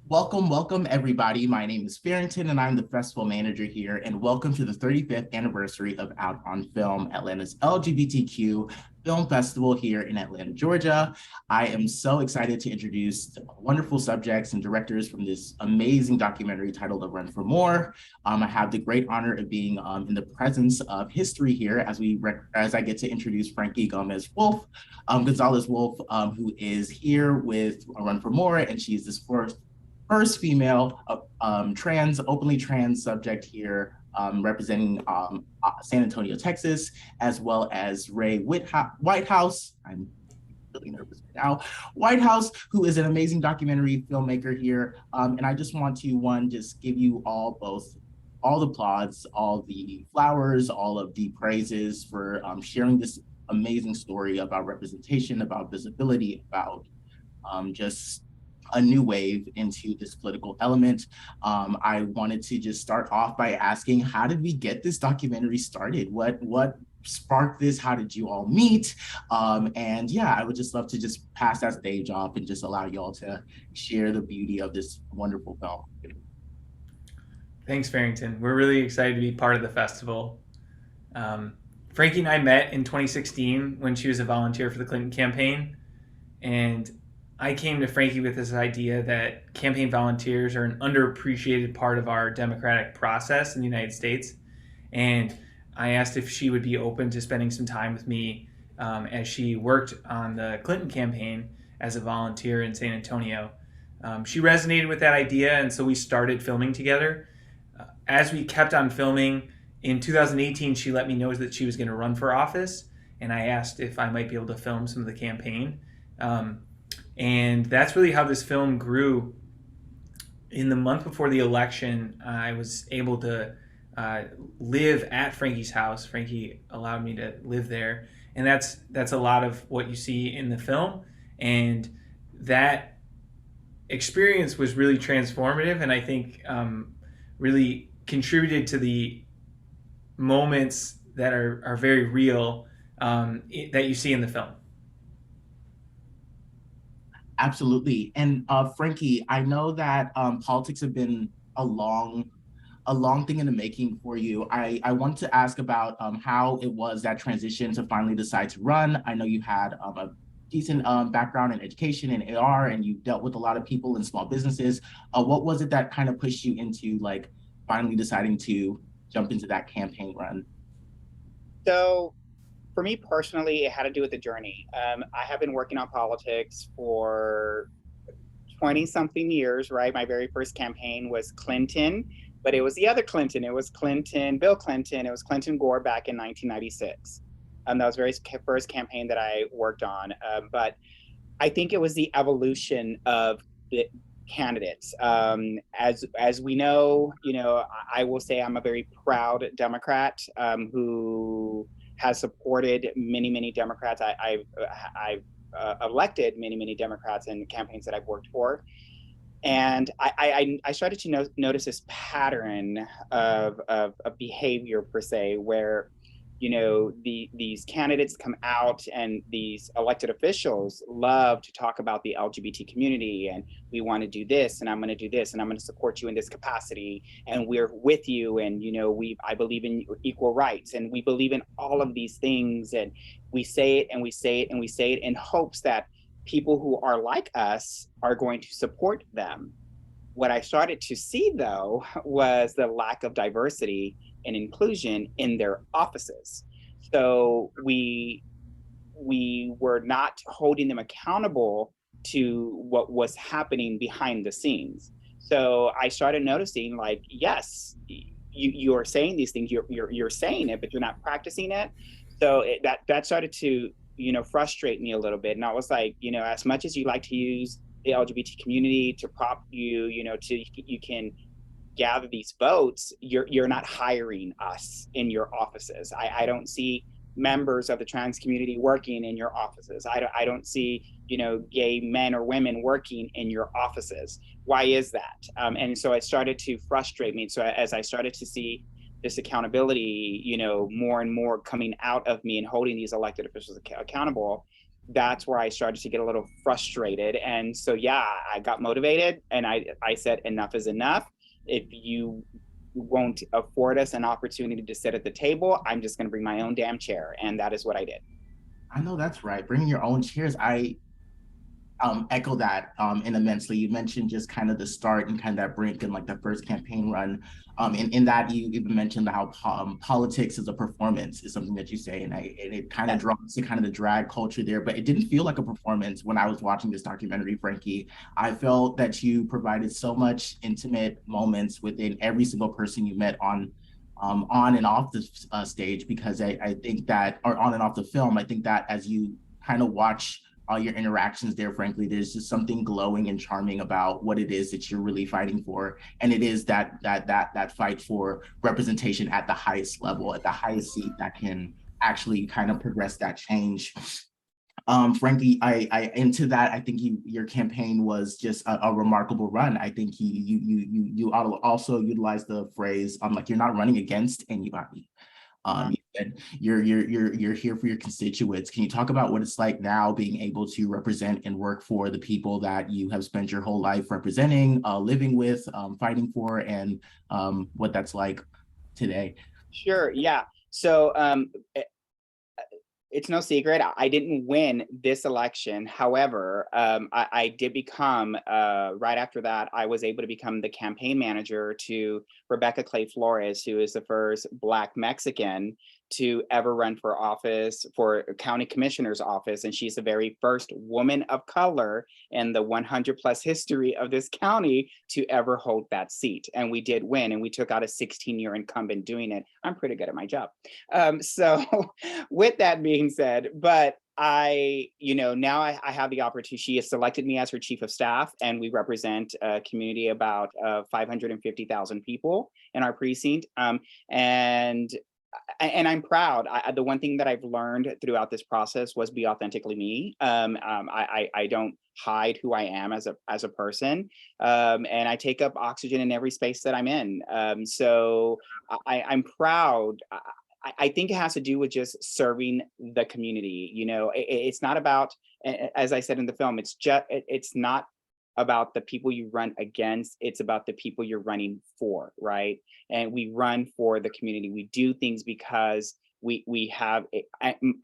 Welcome everybody. My name is Farrington and I'm the festival manager here, and welcome to the 35th anniversary of Out on Film, Atlanta's LGBTQ film festival here in Atlanta, Georgia. I am so excited to introduce wonderful subjects and directors from this amazing documentary titled A Run for More. I have the great honor of being in the presence of history here as I get to introduce Frankie Gonzales-Wolfe, who is here with A Run for More, and she's this first female openly trans subject here, representing San Antonio, Texas, as well as Ray Whitehouse. I'm really nervous right now. Whitehouse, who is an amazing documentary filmmaker here. And I just want to, just give you all the applause, all the flowers, all of the praises for sharing this amazing story about representation, about visibility, about just a new wave into this political element. I wanted to just start off by asking, how did we get this documentary started? What sparked this? How did you all meet? And yeah, I would just love to just pass that stage off and just allow you all to share the beauty of this wonderful film. Thanks, Farrington. We're really excited to be part of the festival. Frankie and I met in 2016 when she was a volunteer for the Clinton campaign. And I came to Frankie with this idea that campaign volunteers are an underappreciated part of our democratic process in the United States. And I asked if she would be open to spending some time with me as she worked on the Clinton campaign as a volunteer in San Antonio. She resonated with that idea, and so we started filming together. As we kept on filming, in 2018, she let me know that she was going to run for office, and I asked if I might be able to film some of the campaign. And that's really how this film grew. In the month before the election, I was able to live at Frankie's house. Frankie allowed me to live there. And that's a lot of what you see in the film. And that experience was really transformative, and I think really contributed to the moments that are very real that you see in the film. Absolutely. And Frankie, I know that politics have been a long thing in the making for you. I want to ask about how it was that transition to finally decide to run. I know you had a decent background in education and AR, and you dealt with a lot of people and small businesses. What was it that kind of pushed you into like finally deciding to jump into that campaign run? So for me personally, it had to do with the journey. I have been working on politics for 20 something years, right? My very first campaign was Clinton, but it was the other Clinton. It was Bill Clinton. It was Clinton Gore back in 1996. That was the very first campaign that I worked on. But I think it was the evolution of the candidates. As we know, I will say I'm a very proud Democrat who has supported many Democrats. I've elected many Democrats in campaigns that I've worked for. And I started to notice this pattern of behavior per se, where these candidates come out and these elected officials love to talk about the LGBT community, and we want to do this, and I'm going to do this, and I'm going to support you in this capacity, and we're with you, and I believe in equal rights, and we believe in all of these things, and we say it and we say it and we say it in hopes that people who are like us are going to support them. What I started to see, though, was the lack of diversity and inclusion in their offices. So we were not holding them accountable to what was happening behind the scenes. So I started noticing, like, yes, you're saying these things, you're saying it, but you're not practicing it. So that started to frustrate me a little bit. And I was like, as much as you like to use the LGBT community to prop you, you can gather these votes, you're not hiring us in your offices. I don't see members of the trans community working in your offices. I don't see gay men or women working in your offices. Why is that? And so it started to frustrate me. So as I started to see this accountability, more and more coming out of me and holding these elected officials accountable, that's where I started to get a little frustrated. And so, yeah, I got motivated and I said, enough is enough. If you won't afford us an opportunity to sit at the table, I'm just going to bring my own damn chair. And that is what I did. I know that's right. Bringing your own chairs. I echo that immensely. You mentioned just kind of the start and kind of that brink and like the first campaign run. And in that, you even mentioned how politics as a performance is something that you say, and it kind of Yes. draws to kind of the drag culture there, but it didn't feel like a performance when I was watching this documentary, Frankie. I felt that you provided so much intimate moments within every single person you met on and off the stage, because I think that, or on and off the film, I think that as you kind of watch all your interactions there, frankly, there's just something glowing and charming about what it is that you're really fighting for. And it is that fight for representation at the highest level, at the highest seat that can actually kind of progress that change. Frankie, I into that, I think your campaign was just a remarkable run. I think you also utilized the phrase, like, you're not running against anybody. You said you're here for your constituents. Can you talk about what it's like now being able to represent and work for the people that you have spent your whole life representing, living with, fighting for, and what that's like today? Sure. Yeah. So it's no secret I didn't win this election. However, I did become, right after that, I was able to become the campaign manager to Rebecca Clay Flores, who is the first Black Mexican to ever run for office, for county commissioner's office. And she's the very first woman of color in the 100 plus history of this county to ever hold that seat. And we did win, and we took out a 16-year incumbent doing it. I'm pretty good at my job. So with that being said, but now I have the opportunity. She has selected me as her chief of staff, and we represent a community about 550,000 people in our precinct. And I'm proud. The one thing that I've learned throughout this process was be authentically me. I don't hide who I am as a person, and I take up oxygen in every space that I'm in. So I'm proud. I think it has to do with just serving the community. It's not about, as I said in the film, it's not about the people you run against, it's about the people you're running for, right? And we run for the community. We do things because we have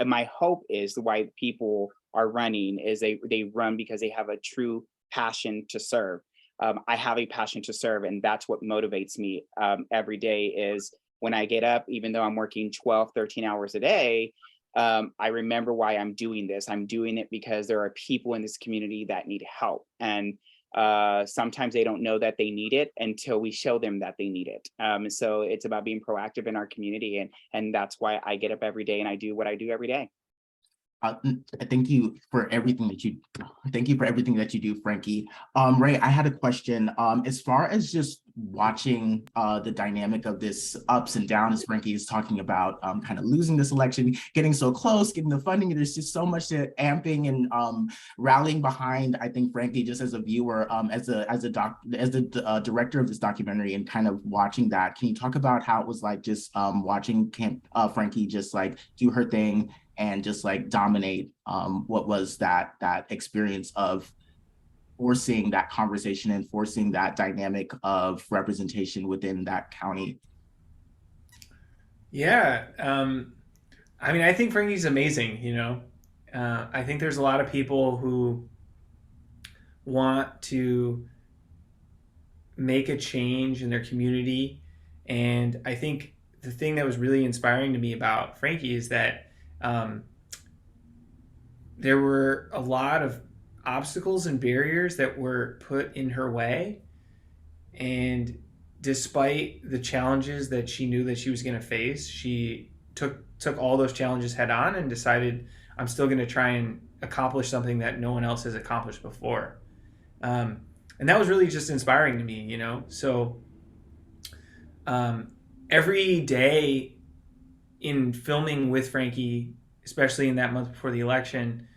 my hope is why people are running is they run because they have a true passion to serve. I have a passion to serve, and that's what motivates me every day. Is when I get up, even though I'm working 12, 13 hours a day, I remember why I'm doing this. I'm doing it because there are people in this community that need help. And sometimes they don't know that they need it until we show them that they need it. So it's about being proactive in our community. And that's why I get up every day and I do what I do every day. Thank you for everything that you do, Frankie. Ray, I had a question. As far as just watching the dynamic of this ups and downs, as Frankie is talking about, kind of losing this election, getting so close, getting the funding, and there's just so much that amping and rallying behind. I think, Frankie, just as a viewer, as the director of this documentary, and kind of watching that, can you talk about how it was like just watching Frankie just like do her thing and just like dominate what was that experience of forcing that conversation and forcing that dynamic of representation within that county? Yeah. I think Frankie's amazing, I think there's a lot of people who want to make a change in their community. And I think the thing that was really inspiring to me about Frankie is that there were a lot of obstacles and barriers that were put in her way. And despite the challenges that she knew that she was going to face, she took all those challenges head on and decided, I'm still going to try and accomplish something that no one else has accomplished before. And that was really just inspiring to me, So every day in filming with Frankie, especially in that month before the election,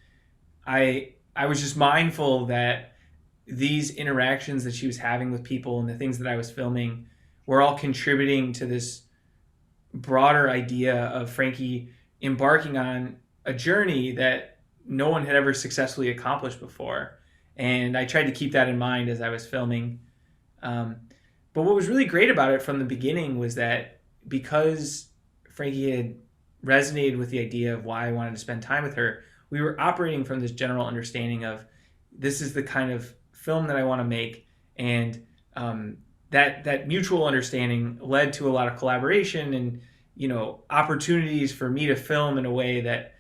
I was just mindful that these interactions that she was having with people and the things that I was filming were all contributing to this broader idea of Frankie embarking on a journey that no one had ever successfully accomplished before. And I tried to keep that in mind as I was filming. But what was really great about it from the beginning was that because Frankie had resonated with the idea of why I wanted to spend time with her, we were operating from this general understanding of this is the kind of film that I want to make, and that mutual understanding led to a lot of collaboration and opportunities for me to film in a way that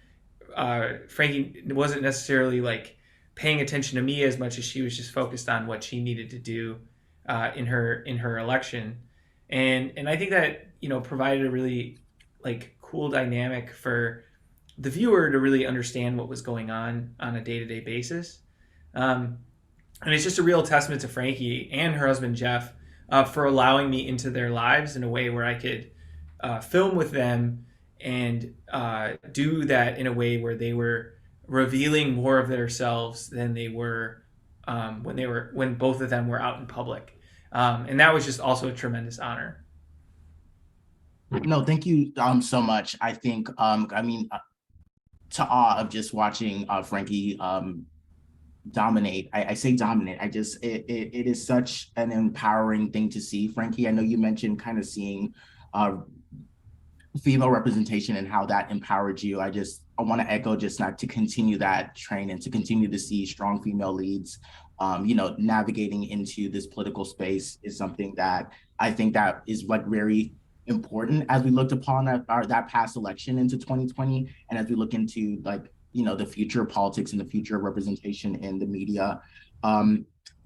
Frankie wasn't necessarily like paying attention to me as much as she was just focused on what she needed to do in her election, and I think that provided a really like cool dynamic for the viewer to really understand what was going on a day-to-day basis. And it's just a real testament to Frankie and her husband Jeff for allowing me into their lives in a way where I could film with them and do that in a way where they were revealing more of themselves than they were when both of them were out in public, and that was just also a tremendous honor. No, thank you so much. I think to awe of just watching Frankie dominate. I say dominate. It is such an empowering thing to see, Frankie. I know you mentioned kind of seeing female representation and how that empowered you. I want to echo just not to continue that train and to continue to see strong female leads. Navigating into this political space is something that I think that is like very important as we looked upon that past election into 2020, and as we look into the future of politics and the future of representation in the media.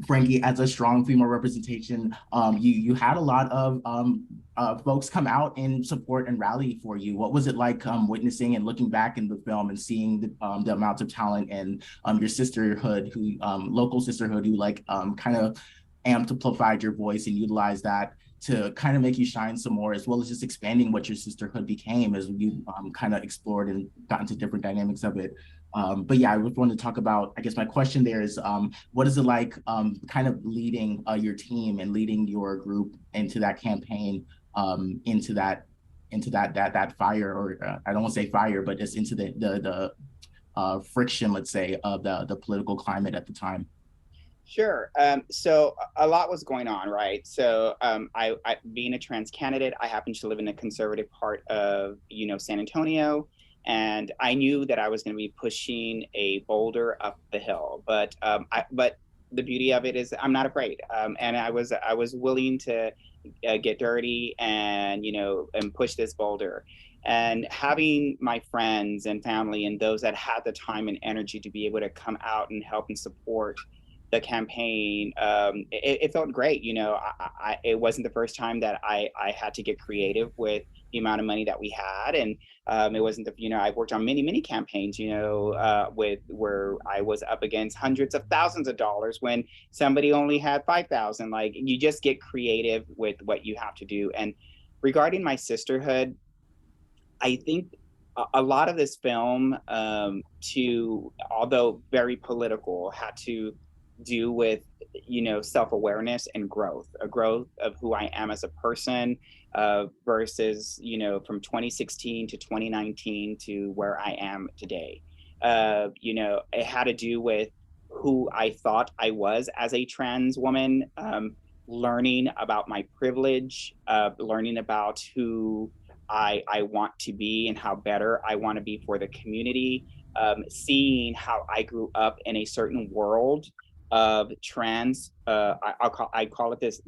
Frankie, as a strong female representation, you had a lot of folks come out and support and rally for you. What was it like witnessing and looking back in the film and seeing the amounts of talent and your sisterhood, local sisterhood, who kind of amplified your voice and utilized that to kind of make you shine some more, as well as just expanding what your sisterhood became as you kind of explored and got into different dynamics of it. But yeah, I would want to talk about, I guess my question there is, what is it like kind of leading your team and leading your group into that campaign, into that fire, or I don't want to say fire, but just into the friction, let's say, of the political climate at the time? Sure. So a lot was going on, right? So I being a trans candidate, I happened to live in a conservative part of San Antonio, and I knew that I was going to be pushing a boulder up the hill. But but the beauty of it is I'm not afraid, and I was willing to get dirty and and push this boulder. And having my friends and family and those that had the time and energy to be able to come out and help and support the campaign, it felt great. It wasn't the first time that I had to get creative with the amount of money that we had, and it wasn't I've worked on many campaigns, with where I was up against hundreds of thousands of dollars when somebody only had 5,000. Like, you just get creative with what you have to do. And regarding my sisterhood, I think a lot of this film, although very political, had to do with self-awareness and growth, a growth of who I am as a person, versus from 2016 to 2019 to where I am today. It had to do with who I thought I was as a trans woman, learning about my privilege, learning about who I want to be and how better I want to be for the community, seeing how I grew up in a certain world of trans. I call it this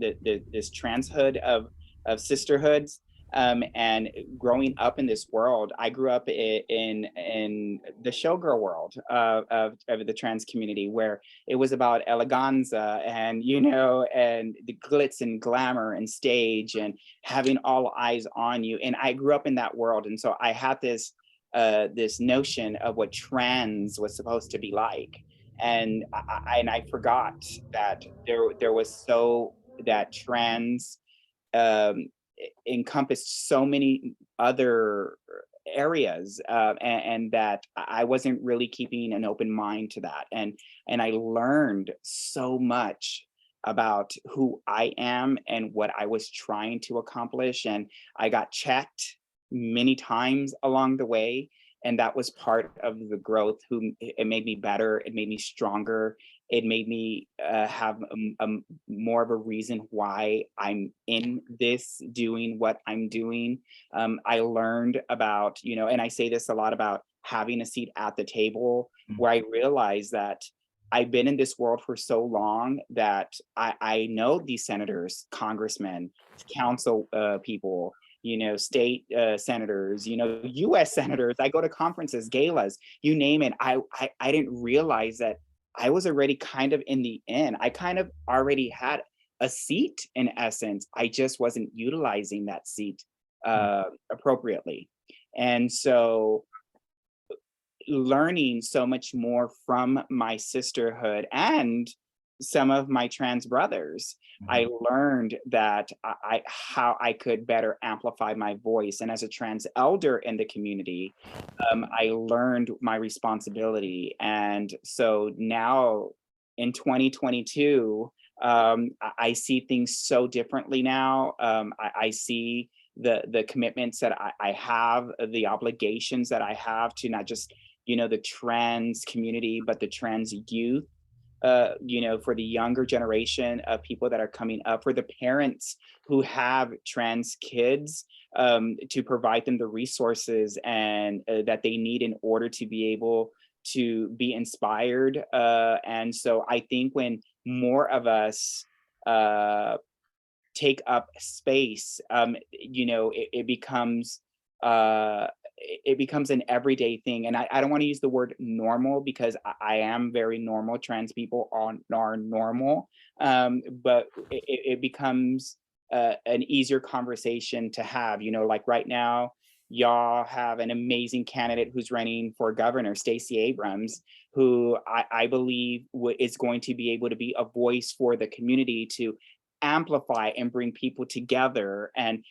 transhood of sisterhoods. And growing up in this world, I grew up in the showgirl world of the trans community, where it was about eleganza and and the glitz and glamour and stage and having all eyes on you. And I grew up in that world, and so I had this notion of what trans was supposed to be like. And I forgot that there was that trans encompassed so many other areas, and that I wasn't really keeping an open mind to that. And I learned so much about who I am and what I was trying to accomplish. And I got checked many times along the way. And that was part of the growth. It made me better. It made me stronger. It made me have more of a reason why I'm in this, doing what I'm doing. I learned about, and I say this a lot about having a seat at the table, where I realized that I've been in this world for so long that I know these senators, congressmen, council people, state senators, U.S. senators. I go to conferences, galas, you name it. I didn't realize that I was already kind of in the in. I kind of already had a seat in essence. I just wasn't utilizing that seat appropriately. And so learning so much more from my sisterhood and some of my trans brothers, I learned that how I could better amplify my voice. And as a trans elder in the community, I learned my responsibility. And so now in 2022, I see things so differently now. I see the commitments that I have, the obligations that I have to not just, the trans community, but the trans youth, for the younger generation of people that are coming up, for the parents who have trans kids, to provide them the resources and that they need in order to be able to be inspired. And so I think when more of us take up space, it becomes an everyday thing. And I don't want to use the word normal, because I am very normal. Trans people are normal, but it becomes an easier conversation to have. Like right now, y'all have an amazing candidate who's running for governor, Stacey Abrams, who I believe is going to be able to be a voice for the community to amplify and bring people together. And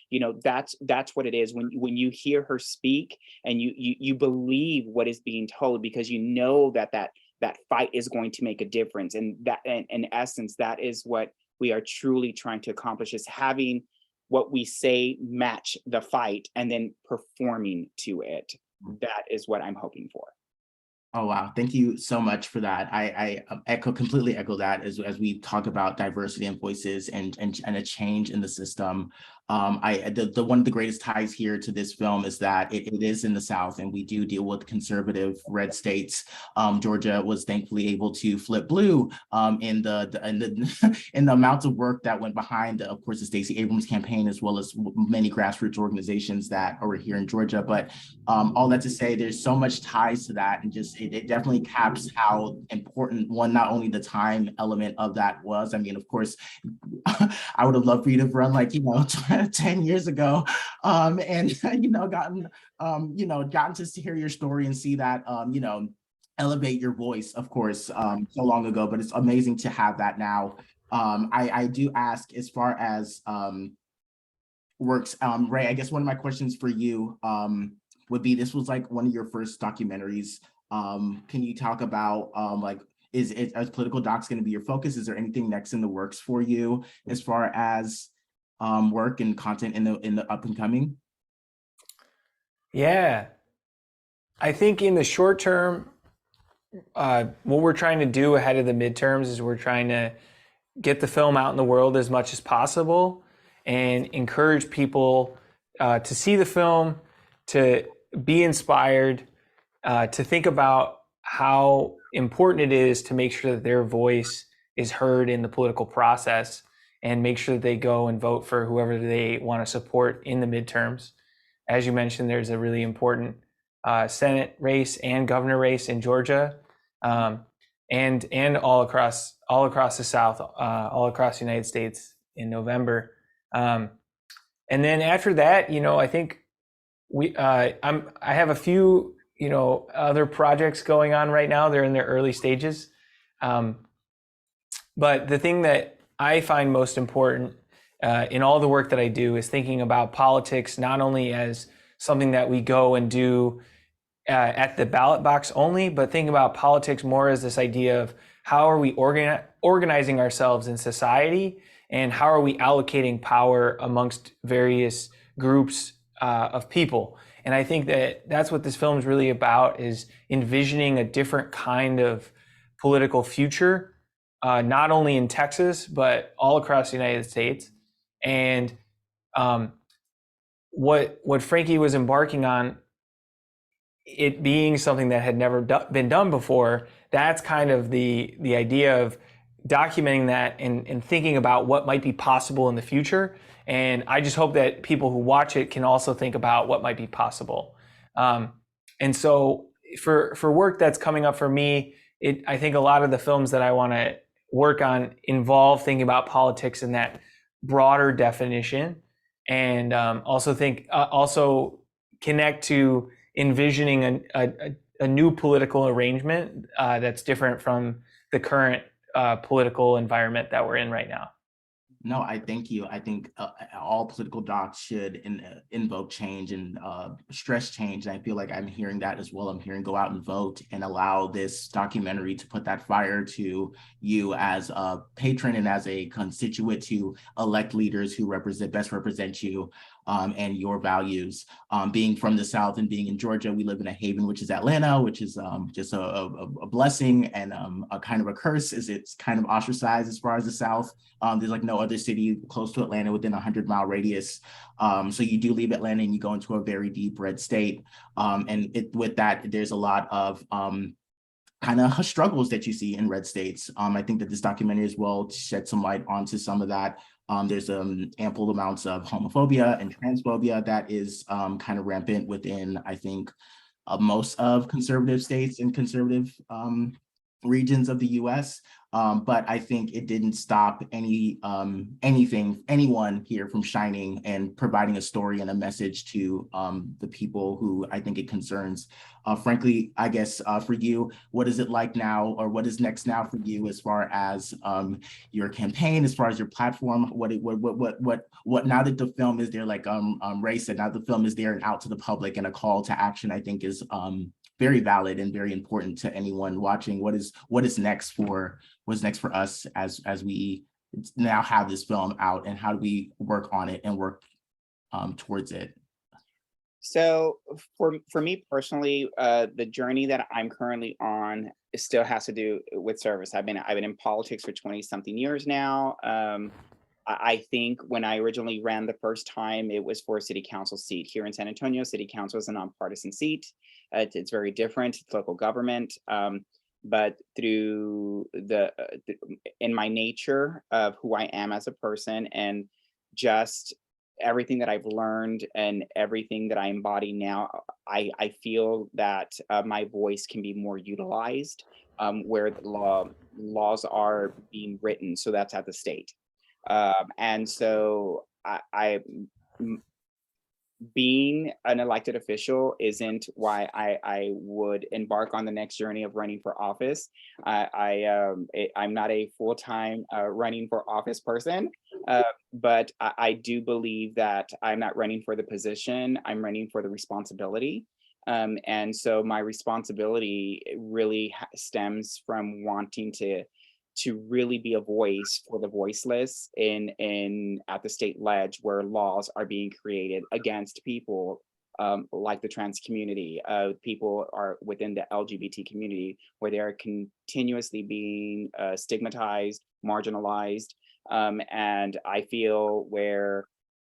that's what it is when you hear her speak, and you believe what is being told, because that fight is going to make a difference. And that, in essence, that is what we are truly trying to accomplish, is having what we say match the fight and then performing to it. That is what I'm hoping for. Oh, wow. Thank you so much for that. I completely echo that as we talk about diversity and voices and a change in the system. The one of the greatest ties here to this film is that it is in the South, and we do deal with conservative red states. Georgia was thankfully able to flip blue in the in the amount of work that went behind, of course, the Stacey Abrams campaign, as well as many grassroots organizations that are here in Georgia. But all that to say, there's so much ties to that, and just it definitely caps how important not only the time element of that was. I mean, of course, I would have loved for you to run 10 years ago, and gotten to hear your story and see that elevate your voice, of course, so long ago. But it's amazing to have that now. I do ask, as far as works, Ray, I guess one of my questions for you would be, this was one of your first documentaries. Can you talk about is political docs going to be your focus? Is there anything next in the works for you as far as work and content in the up and coming? Yeah, I think in the short term, what we're trying to do ahead of the midterms is we're trying to get the film out in the world as much as possible and encourage people to see the film, to be inspired, to think about how important it is to make sure that their voice is heard in the political process, and make sure that they go and vote for whoever they want to support in the midterms. As you mentioned, there's a really important Senate race and governor race in Georgia, and all across the South, all across the United States in November. And then after that, I think I have a few other projects going on right now. They're in their early stages. But the thing that I find most important in all the work that I do is thinking about politics, not only as something that we go and do at the ballot box only, but think about politics more as this idea of how are we organizing ourselves in society, and how are we allocating power amongst various groups of people. And I think that that's what this film is really about, is envisioning a different kind of political future, not only in Texas, but all across the United States. And what Frankie was embarking on, it being something that had never been done before, that's kind of the idea of documenting that and thinking about what might be possible in the future. And I just hope that people who watch it can also think about what might be possible. And so for work that's coming up for me, I think a lot of the films that I want to work on involve thinking about politics in that broader definition, and also connect to envisioning a new political arrangement that's different from the current political environment that we're in right now. No, I thank you. I think all political docs should invoke change and stress change. And I feel like I'm hearing that as well. I'm hearing go out and vote, and allow this documentary to put that fire to you as a patron and as a constituent to elect leaders who best represent you and your values. Being from the South and being in Georgia, we live in a haven, which is Atlanta, which is just a blessing and a kind of a curse, as it's kind of ostracized as far as the South. There's like no other city close to Atlanta within a 100-mile radius. So you do leave Atlanta and you go into a very deep red state. With that, there's a lot of kind of struggles that you see in red states. I think that this documentary as well shed some light onto some of that. There's ample amounts of homophobia and transphobia that is kind of rampant within, I think, most of conservative states and conservative regions of the US. But I think it didn't stop anyone here from shining and providing a story and a message to the people who I think it concerns. Frankly, I guess for you, what is it like now, or what is next now for you as far as your campaign, as far as your platform? What now that the film is there, like Ray said, now the film is there and out to the public, and a call to action, I think is very valid and very important to anyone watching. What is next for us as we now have this film out, and how do we work on it and work towards it? So for me personally, the journey that I'm currently on still has to do with service. I've been in politics for 20 something years now. I think when I originally ran the first time, it was for a city council seat here in San Antonio. City council is a nonpartisan seat. It's very different. It's local government. But through in my nature of who I am as a person, and just everything that I've learned and everything that I embody now, I feel that my voice can be more utilized where the laws are being written. So that's at the state. And so being an elected official isn't why I would embark on the next journey of running for office. I'm not a full-time running for office person, but I do believe that I'm not running for the position, I'm running for the responsibility. And so my responsibility really stems from wanting to really be a voice for the voiceless at the state ledge, where laws are being created against people like the trans community. People are within the LGBT community, where they are continuously being stigmatized, marginalized. And I feel where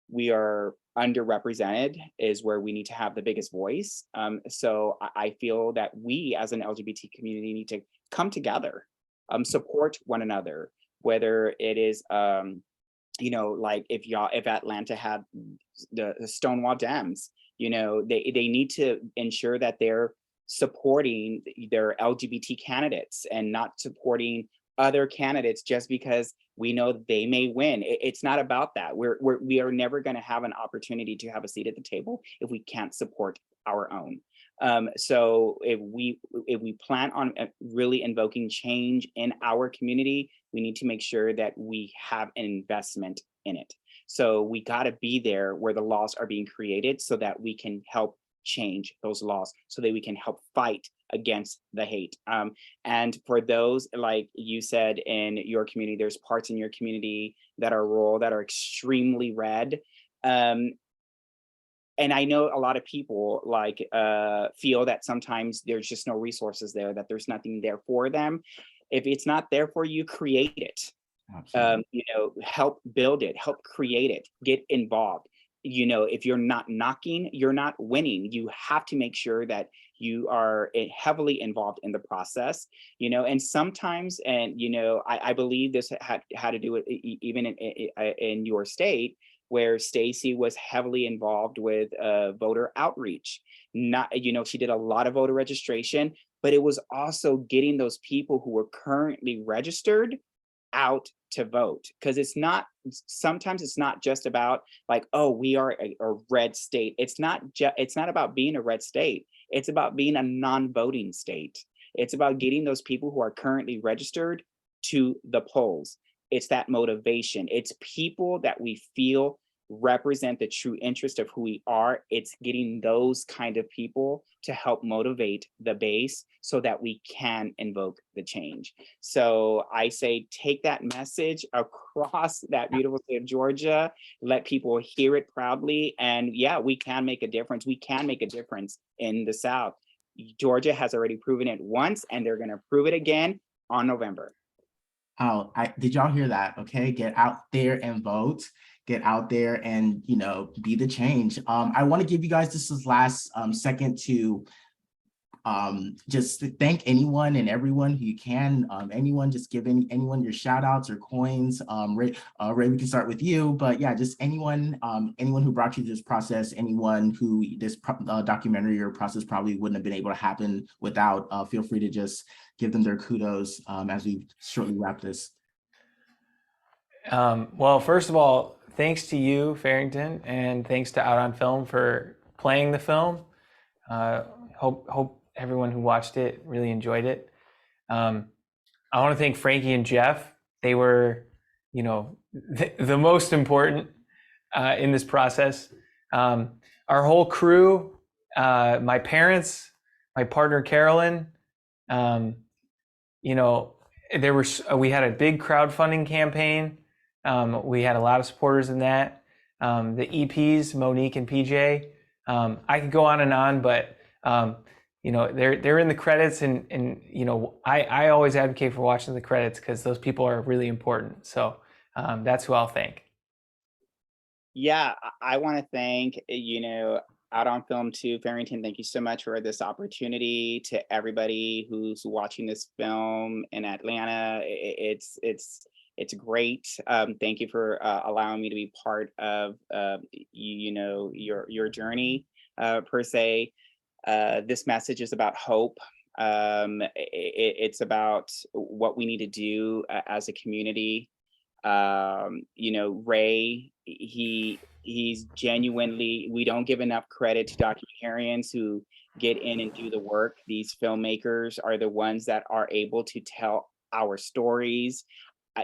we are underrepresented is where we need to have the biggest voice. So I feel that we as an LGBT community need to come together, support one another, whether it is, like if Atlanta had the Stonewall Dams, they need to ensure that they're supporting their LGBT candidates and not supporting other candidates just because we know they may win. It's not about that. We are never going to have an opportunity to have a seat at the table if we can't support our own. So if we plan on really invoking change in our community, we need to make sure that we have an investment in it. So we got to be there where the laws are being created, so that we can help change those laws, so that we can help fight against the hate. And for those, like you said, in your community, there's parts in your community that are rural, that are extremely red. and I know a lot of people like feel that sometimes there's just no resources there, that there's nothing there for them. If it's not there for you, create it. You know, help build it, help create it, get involved. You know, if you're not knocking, you're not winning. You have to make sure that you are heavily involved in the process, you know. And sometimes, and you know, I believe this had to do with even in your state, where Stacy was heavily involved with voter outreach. Not, you know, she did a lot of voter registration, but it was also getting those people who were currently registered out to vote. Because it's not, sometimes it's not just about like, oh, we are a red state. It's not about being a red state. It's about being a non-voting state. It's about getting those people who are currently registered to the polls. It's that motivation. It's people that we feel represent the true interest of who we are. It's getting those kind of people to help motivate the base so that we can invoke the change. So I say, take that message across that beautiful state of Georgia, let people hear it proudly. And yeah, we can make a difference. We can make a difference in the South. Georgia has already proven it once, and they're going to prove it again on November. Oh, did y'all hear that? Okay, get out there and vote. Get out there and, you know, be the change. I want to give you guys this last second to just thank anyone and everyone who you can. Anyone, just give anyone your shout outs or coins. Ray, we can start with you, but yeah, just anyone who brought you this process, anyone who this documentary or process probably wouldn't have been able to happen without. Feel free to just give them their kudos as we shortly wrap this. Well, first of all, thanks to you, Farrington, and thanks to Out on Film for playing the film. Hope everyone who watched it really enjoyed it. I want to thank Frankie and Jeff. They were, you know, the most important in this process. Our whole crew, my parents, my partner Carolyn. You know, we had a big crowdfunding campaign. We had a lot of supporters in that. The EPs, Monique and PJ. I could go on, but you know, they're in the credits, and you know, I always advocate for watching the credits because those people are really important. So that's who I'll thank. Yeah, I want to thank, you know, Out on Film too, Farrington. Thank you so much for this opportunity. To everybody who's watching this film in Atlanta, it's great. Thank you for allowing me to be part of you know, your journey per se. This message is about hope. It's about what we need to do as a community. You know, Ray, he's genuinely, we don't give enough credit to documentarians who get in and do the work. These filmmakers are the ones that are able to tell our stories.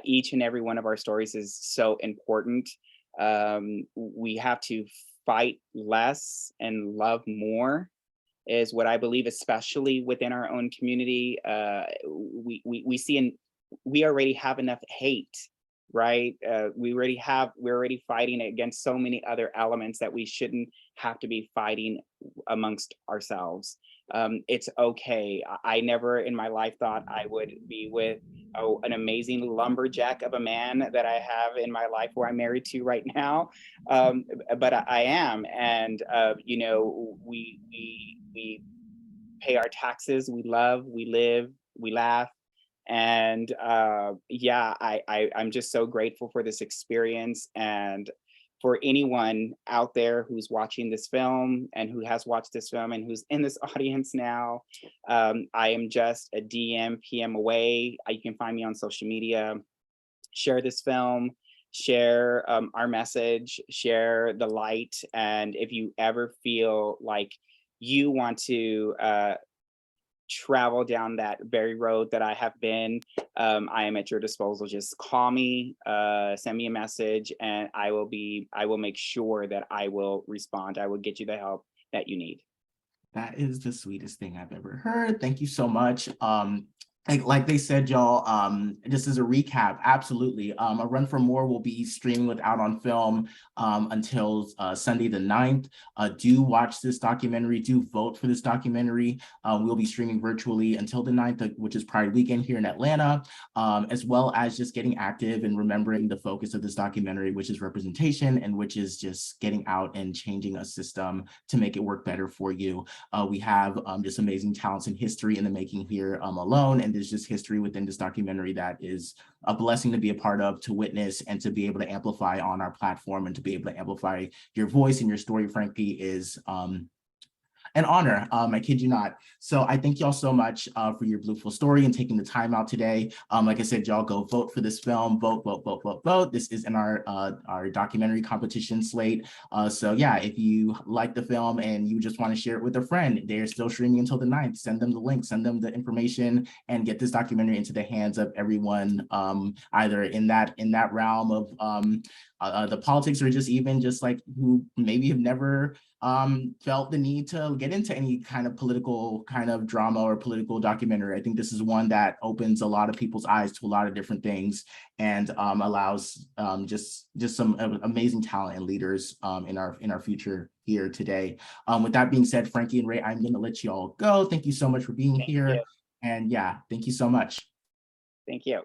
Each and every one of our stories is so important. We have to fight less and love more, is what I believe, especially within our own community. We see, we already have enough hate, right? We're already fighting against so many other elements that we shouldn't have to be fighting amongst ourselves. It's okay. I never in my life thought I would be with an amazing lumberjack of a man that I have in my life, who I'm married to right now. But I am, and you know, we pay our taxes, we love, we live, we laugh. And yeah, I'm just so grateful for this experience. And for anyone out there who's watching this film and who has watched this film and who's in this audience now, I am just a DM, PM away. You can find me on social media. Share this film, share our message, share the light. And if you ever feel like you want to travel down that very road that I have been, I am at your disposal. Just call me, send me a message, and I will make sure that I will respond. I will get you the help that you need. That is the sweetest thing I've ever heard. Thank you so much. like they said, y'all, just as a recap, absolutely. A Run for More will be streaming without on film until Sunday the 9th. Do watch this documentary, do vote for this documentary. We'll be streaming virtually until the 9th, which is Pride Weekend here in Atlanta, as well as just getting active and remembering the focus of this documentary, which is representation and which is just getting out and changing a system to make it work better for you. We have just amazing talents and history in the making here alone, and there's just history within this documentary that is a blessing to be a part of, to witness, and to be able to amplify on our platform, and to be able to amplify your voice and your story, frankly, is an honor. I kid you not. So I thank y'all so much for your beautiful story and taking the time out today. Like I said, y'all go vote for this film. Vote, vote, vote, vote, vote. This is in our documentary competition slate. So yeah, if you like the film and you just want to share it with a friend, they're still streaming until the 9th. Send them the link, send them the information, and get this documentary into the hands of everyone, either in that realm of the politics, or just even just like who maybe have never felt the need to get into any kind of political kind of drama or political documentary. I think this is one that opens a lot of people's eyes to a lot of different things, and allows just some amazing talent and leaders in our future here today. With that being said, Frankie and Ray, I'm going to let you all go. Thank you so much for being here. And yeah, thank you so much. Thank you.